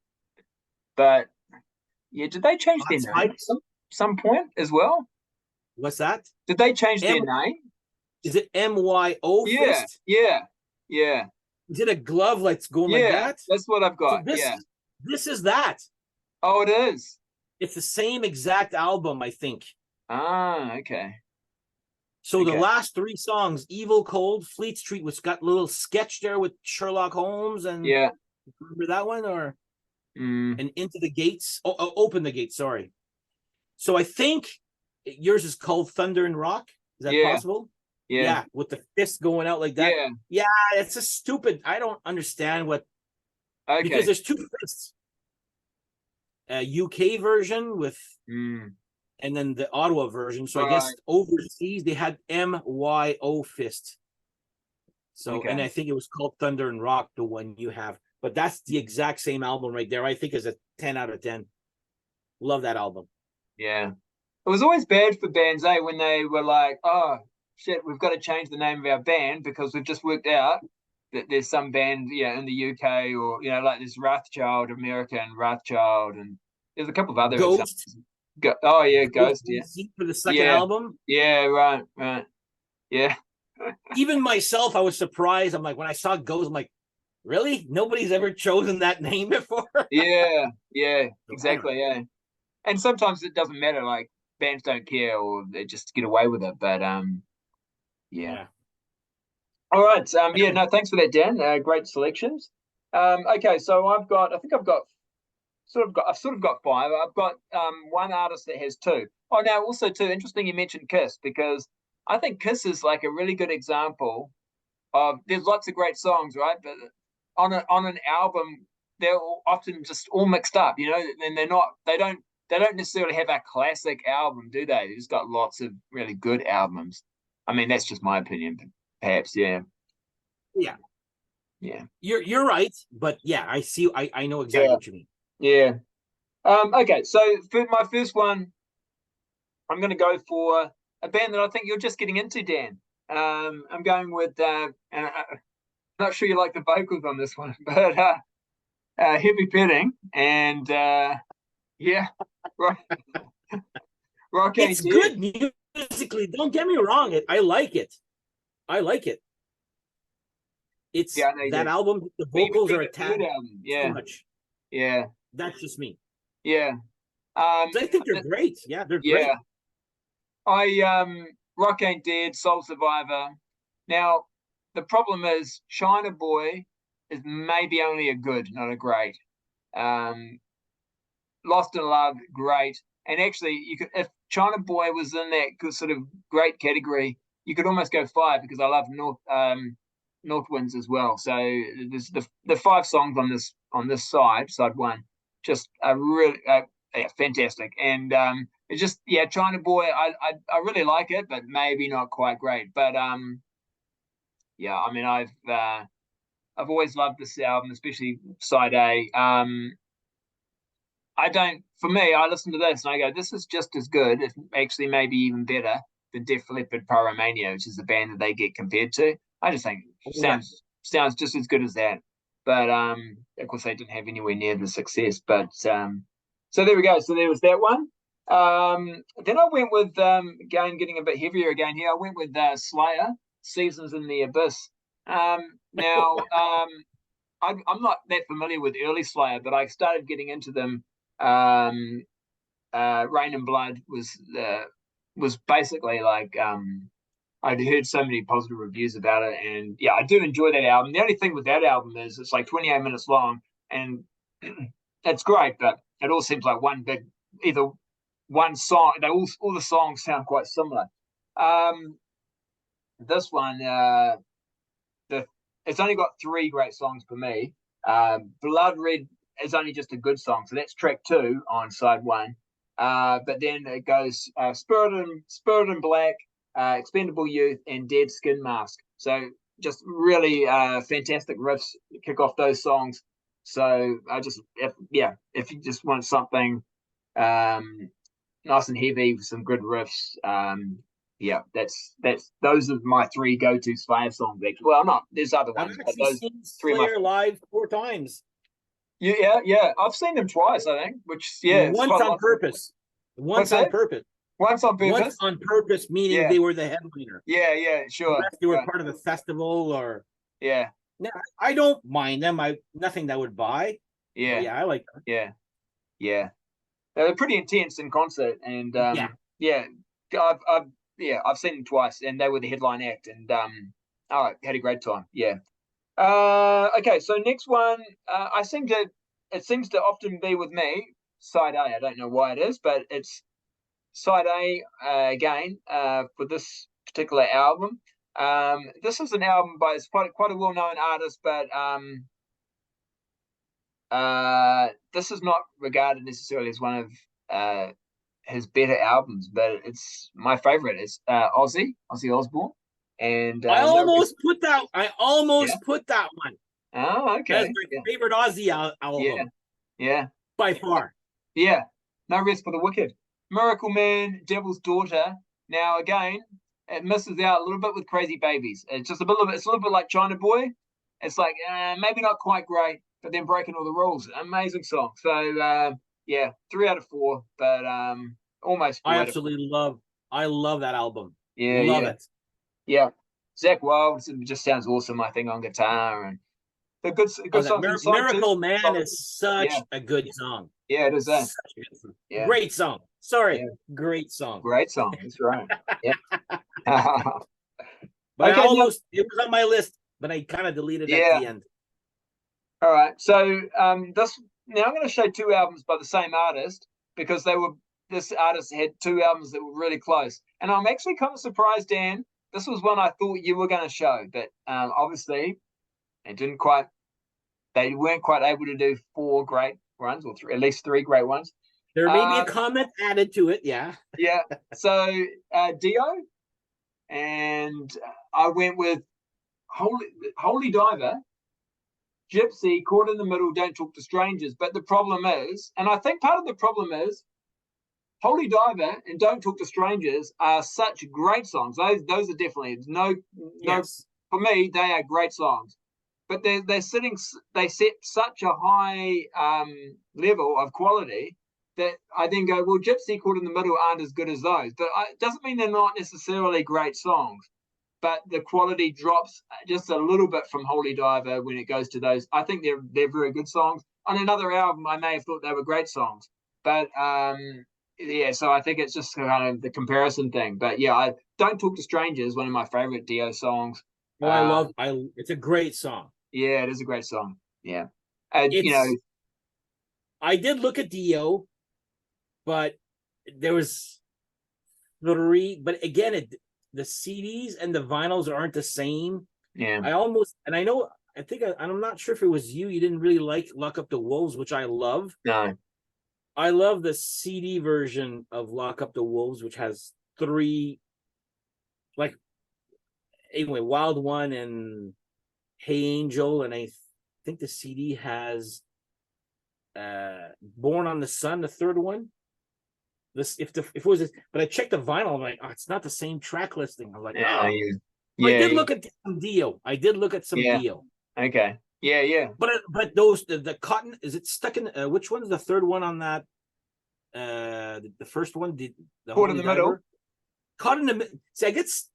but did they change their name at some point as well? What's that? Did they change their name? Is it MYO Fist? Yeah. Is it a glove like going like that? That's what I've got. So this is that. Oh, it is. It's the same exact album, I think. Ah, okay. So the last 3 songs, Evil Cold, Fleet Street, which got a little sketch there with Sherlock Holmes, and remember that one? Or and Into the Gates. Open the Gates, sorry. So I think yours is called Thunder and Rock. Is that possible? Yeah, with the fist going out like that. Yeah, it's a stupid. I don't understand what. Okay. Because there's 2 fists. A UK version with, and then the Ottawa version. So I guess overseas they had MYO Fist. So and I think it was called Thunder and Rock, the one you have. But that's the exact same album right there. I think is a 10 out of 10. Love that album. Yeah, it was always bad for bands, when they were like, oh shit, we've got to change the name of our band because we've just worked out that there's some band, in the UK, or like this Wrathchild, American Wrathchild, and there's a couple of other Ghost. Ghost. Yeah, for the second album. Yeah, right. Yeah. Even myself, I was surprised. I'm like, when I saw Ghost, I'm like, really? Nobody's ever chosen that name before. Yeah, exactly. Yeah, and sometimes it doesn't matter. Like, bands don't care, or they just get away with it. But yeah. All right. Thanks for that, Dan. Great selections. Okay, so I've sort of got 5. I've got one artist that has 2. Oh, now also too interesting you mentioned Kiss, because I think Kiss is like a really good example of, there's lots of great songs, right? But on an album, they're often just all mixed up, and they don't necessarily have a classic album, do they? They've just got lots of really good albums. I mean, that's just my opinion, but perhaps, yeah. You're right, but I see. I know exactly what you mean. Yeah. Okay, so for my first one, I'm going to go for a band that I think you're just getting into, Dan. I'm going with, and I'm not sure you like the vocals on this one, but heavy petting, and yeah, rock, rock ain't It's dead. good musically. Don't get me wrong. I like it. I like it. It's Yeah, I know you that do. album. The We even vocals think are a the third tad album. too Yeah, much. yeah, That's just me. yeah. I think they're great. Yeah, they're Yeah. great. Rock Ain't Dead, Soul Survivor. Now, the problem is China Boy is maybe only a good, not a great. Um, Lost in Love, great. And actually, you could if China Boy was in that sort of great category, you could almost go five because I love North Winds as well. So there's the five songs on this side one, just a really yeah, fantastic. And it's just yeah, China Boy. I really like it, but maybe not quite great. But yeah, I mean I've always loved this album, especially side A. I don't. For me, I listen to this and I go, "This is just as good, if actually maybe even better than Def Leppard Pyromania, which is the band that they get compared to." I just think Oh, yeah. sounds just as good as that. But of course, they didn't have anywhere near the success. But so there we go. So there was that one. Then I went with again getting a bit heavier again here. I went with Slayer, Seasons in the Abyss. Now I'm not that familiar with early Slayer, but I started getting into them. Um, Rain and Blood was basically like I'd heard so many positive reviews about it, and yeah, I do enjoy that album. The only thing with that album is it's like 28 minutes long, and it's great, but it all seems like one big either one song. They all the songs sound quite similar. Um, this one, the it's only got three great songs for me. Blood Red is only just a good song, so that's track two on side one. But then it goes Spirit and Black, Expendable Youth, and Dead Skin Mask. So just really fantastic riffs to kick off those songs. So if you just want something nice and heavy with some good riffs, yeah, that's those are my three go-to Slayer songs. Actually. Well, not there's other I've ones, but actually those seen three of my Slayer live 4 times. yeah. I've seen them twice, I think. Which yeah, it's Once quite a on lot. purpose. What's Once on that? purpose. Once on Once purpose? on purpose, meaning Yeah, they were the headliner. yeah, The sure. rest they were Right. part of a festival or Yeah, no, I don't mind them. I nothing that would buy. But yeah, yeah, I like them. yeah. They're pretty intense in concert, and Yeah. yeah, I've seen them twice, and they were the headline act, and oh, had a great time. Yeah. Okay, so next one, it seems to often be with me, side A. I don't know why it is, but it's side A again for this particular album. This is an album by it's quite a well-known artist, but this is not regarded necessarily as one of his better albums, but it's my favorite. It's Ozzy Osbourne, and I no, almost put that. I yeah. almost put that one. Oh, That's okay. my Yeah. favorite Ozzy Yeah. album Yeah. by far. Yeah. No Rest for the Wicked. Miracle Man, Devil's Daughter. Now again, it misses out a little bit with Crazy Babies. It's just it's a little bit like China Boy. It's like maybe not quite great, but then breaking all the rules. Amazing song. So yeah, 3 out of 4, but almost 4 out of 4. I love that album. Yeah, Love yeah, it. yeah. Zakk Wylde just sounds awesome, I think, on guitar, and the Oh, good that songs inside too. Miracle Man is such Yeah, a good song. yeah, it is. Such a good song. Yeah, Great song. Sorry, yeah, great song. great song. That's right. Yeah. But Okay, now, it was on my list, but I kind of deleted it at yeah. the end. All right. So this now I'm going to show two albums by the same artist because this artist had two albums that were really close, and I'm actually kind of surprised, Dan. This was one I thought you were going to show, but obviously it didn't quite. They weren't quite able to do four great ones, or at least three great ones. There may be a comment added to it, yeah. Yeah. So Dio, and I went with Holy Diver, Gypsy, Caught in the Middle, Don't Talk to Strangers. But the problem is, and I think part of the problem is, Holy Diver and Don't Talk to Strangers are such great songs. Those are definitely no. Yes. For me, they are great songs. but they set such a high level of quality that I then go, well, Gypsy, Caught in the Middle aren't as good as those, but it doesn't mean they're not necessarily great songs. But the quality drops just a little bit from Holy Diver when it goes to those. I think they're very good songs. On another album, I may have thought they were great songs, but yeah. So I think it's just kind of the comparison thing. But yeah, I Don't Talk to Strangers, one of my favorite Dio songs. Oh, it's a great song. Yeah, it is a great song. Yeah, I did look at Dio, but there was three. But again, the CDs and the vinyls aren't the same. Yeah, I'm not sure if it was you. You didn't really like Lock Up the Wolves, which I love. No, I love the CD version of Lock Up the Wolves, which has three, like, anyway, Wild One and Hey Angel, and I think the CD has Born on the Sun, the third one. If it was, but I checked the vinyl, I'm like, oh, it's not the same track listing. I'm like, yeah, oh. Yeah. I did look at some Dio. Dio. Okay. Yeah. But those the Cotton, is it stuck in? Which one's the third one on that? The first one, the Caught in the Middle. Caught in the Middle. See, I guess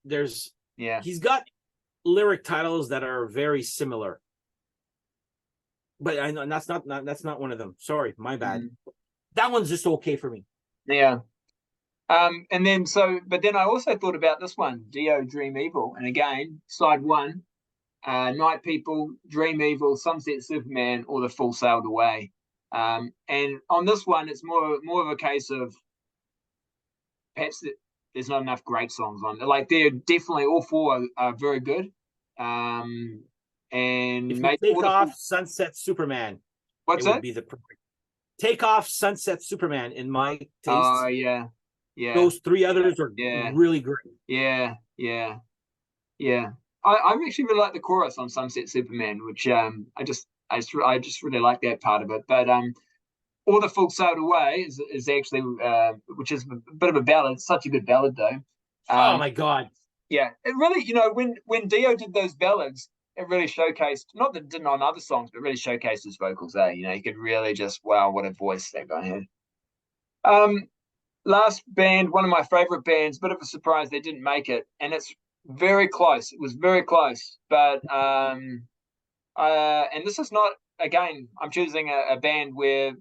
he's got lyric titles that are very similar. But I know that's not one of them. Sorry, my bad. That one's just okay for me. Yeah. And then but then I also thought about this one, Dio Dream Evil. And again, side one, Night People, Dream Evil, Sunset Superman, or The Fool Sailed Away. And on this one, it's more of a case of perhaps there's not enough great songs on. Like, they're definitely all four are very good. And if you take off Sunset Superman, what's that? Would be the perfect. Take off Sunset Superman in my taste. Oh, yeah. Those three others are really great. Yeah. I actually really like the chorus on Sunset Superman, which I just really like that part of it. But Or The Fool Sailed Away is actually which is a bit of a ballad. It's such a good ballad, though. Oh my God! Yeah, it really, when Dio did those ballads, it really showcased, not that it didn't on other songs, but really showcased his vocals there. You could really just, wow, what a voice that guy had. Last band, one of my favorite bands, bit of a surprise they didn't make it, and it's very close. It was very close, but and this is not, again, I'm choosing a band where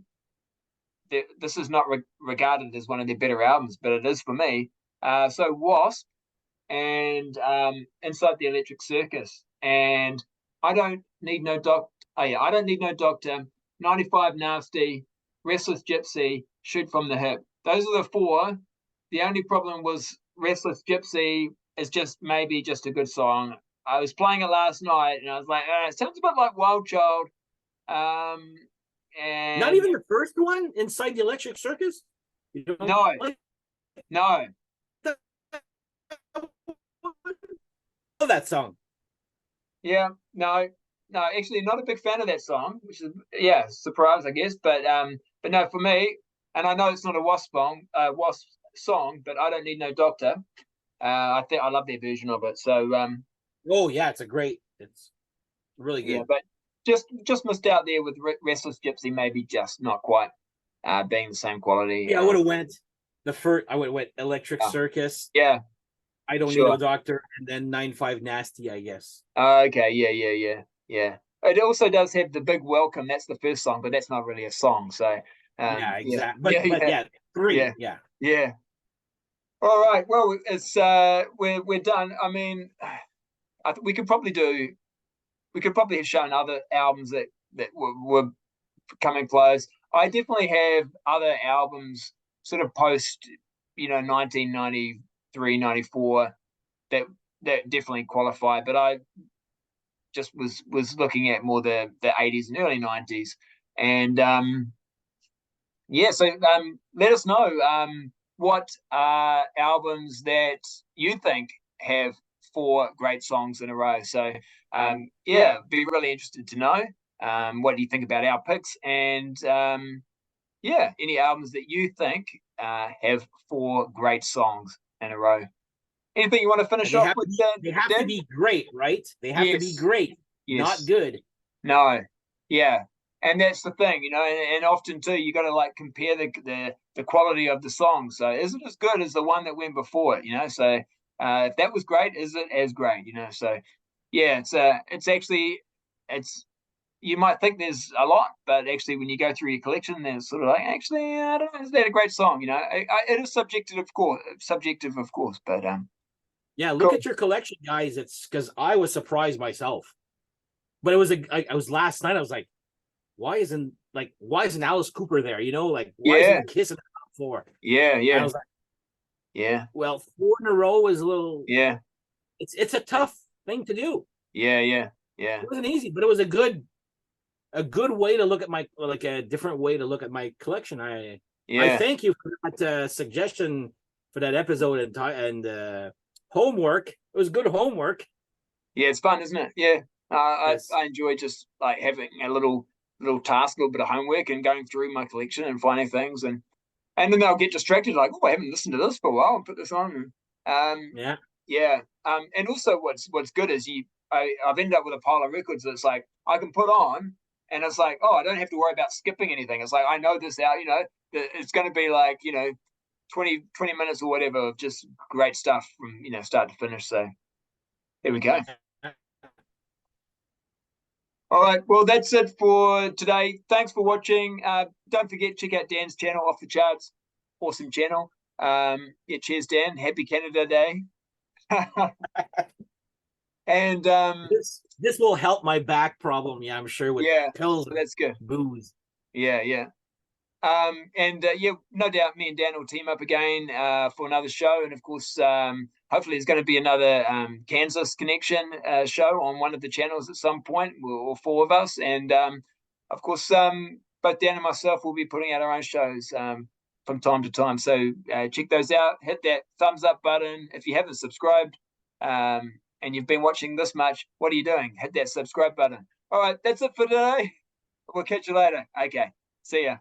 this is not regarded as one of their better albums, but it is for me. So Wasp and Inside the Electric Circus, and I Don't Need No Doctor. Oh yeah, I Don't Need No Doctor. 95 Nasty, Restless Gypsy, Shoot from the Hip. Those are the four. The only problem was Restless Gypsy is maybe just a good song. I was playing it last night, and I was like, it sounds a bit like Wild Child. And not even the first one, Inside the Electric Circus. No. Love that song. Yeah, no, actually, not a big fan of that song, which is surprise, I guess. But no, for me, and I know it's not a Wasp song, but I Don't Need No Doctor. I think I love their version of it. So oh yeah, it's really good. Yeah, but just missed out there with Restless Gypsy, maybe just not quite being the same quality. Yeah, I would have went Electric Circus. Yeah. I Don't Need No Doctor, and then 95 Nasty, I guess. Okay, yeah. It also does have the Big Welcome. That's the first song, but that's not really a song. So yeah, exactly. But three. Yeah. All right. Well, it's we're done. I mean, we could probably have shown other albums that were coming close. I definitely have other albums sort of post 1993, 94 that definitely qualify, but I just was looking at more the 80s and early 90s. And so let us know what albums that you think have 4 great songs in a row. So be really interested to know what do you think about our picks, and any albums that you think have 4 great songs in a row. Anything you want to finish off with? They have to be great, right? They have to be great. not Yes. good. No. Yeah. And that's the thing, and often too, you got to like compare the quality of the song. So is it as good as the one that went before it? So if that was great, is it as great? So yeah, it's actually it's you might think there's a lot, but actually when you go through your collection, there's sort of like actually I don't know, is that a great song? It is subjective of course, but Yeah, look cool. at your collection, guys. It's because I was surprised myself. But it was I was last night. I was like, why isn't Alice Cooper there? Like why Yeah, isn't Kiss in the top four? yeah, And I yeah, was like, yeah, well, four in a row is a little. yeah, It's a tough thing to do. yeah, yeah, yeah, It wasn't easy, but it was a good way to look at my like a different way to look at my collection. I yeah. thank you for that suggestion for that episode and homework. It was good homework. Yeah, it's fun, isn't it? Yeah. Yes. I enjoy just like having a little task, a little bit of homework, and going through my collection and finding things, and then I'll get distracted, like, oh, I haven't listened to this for a while, and put this on. Yeah. Yeah. And also what's good is I've ended up with a pile of records that's like I can put on, and it's like, oh, I don't have to worry about skipping anything. It's like I know this out, it's going to be like 20 minutes or whatever of just great stuff from start to finish. So there we go. All right. Well, that's it for today. Thanks for watching. Don't forget, check out Dan's channel, Off the Charts. Awesome channel. Yeah, cheers, Dan. Happy Canada Day. And This will help my back problem. Yeah, I'm sure with yeah, pills and that's good. booze. Yeah, yeah. And yeah, no doubt me and Dan will team up again for another show. And of course, hopefully there's going to be another Kansas Connection show on one of the channels at some point, all four of us. And of course, both Dan and myself will be putting out our own shows from time to time. So check those out. Hit that thumbs up button. If you haven't subscribed and you've been watching this much, what are you doing? Hit that subscribe button. All right, that's it for today. We'll catch you later. Okay, see ya.